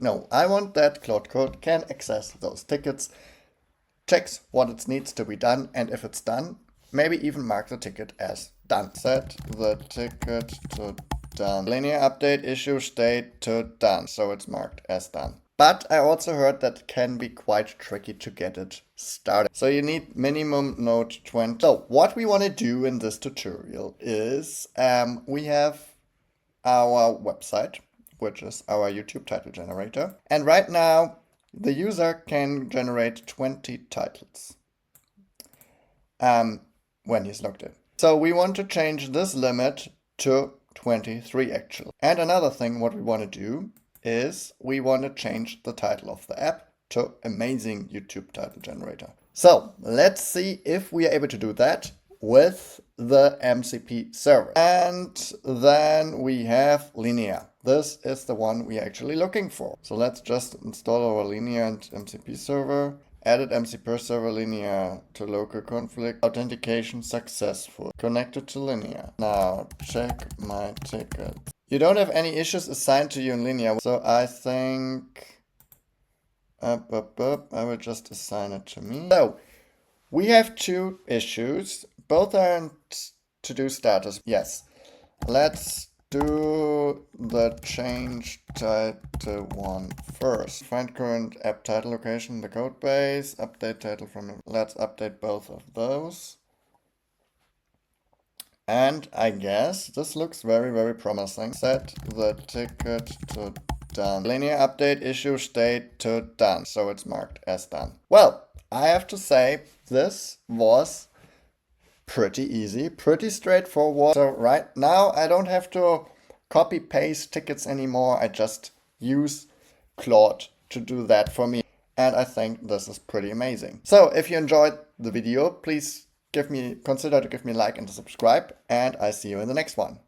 No, I want that Claude Code can access those tickets, checks what it needs to be done, and if it's done, maybe even mark the ticket as done. Set the ticket to done. Linear update issue state to done, so it's marked as done. But I also heard that can be quite tricky to get it started. So you need minimum node 20. So what we want to do in this tutorial is we have our website, which is our YouTube title generator. And right now, the user can generate 20 titles when he's logged in. So we want to change this limit to 23 actually. And another thing what we want to do is we want to change the title of the app to Amazing YouTube Title Generator. So let's see if we are able to do that with the MCP server. And then we have Linear. This is the one we are actually looking for. So let's just install our Linear and MCP server. Added MCP server Linear to local conflict. Authentication successful. Connected to Linear. Now check my ticket. You don't have any issues assigned to you in Linear. So I think I will just assign it to me. So we have 2 issues. Both are in to-do status. Yes. Let's do the change title one first. Find current app title location in the code base. Update title from. Let's update both of those. And I guess this looks very, very promising. Set the ticket to done. Linear update issue state to done. So it's marked as done. Well, I have to say this was pretty easy, pretty straightforward. So right now I don't have to copy paste tickets anymore. I just use Claude to do that for me. And I think this is pretty amazing. So if you enjoyed the video, please consider to give me a like and a subscribe, and I see you in the next one.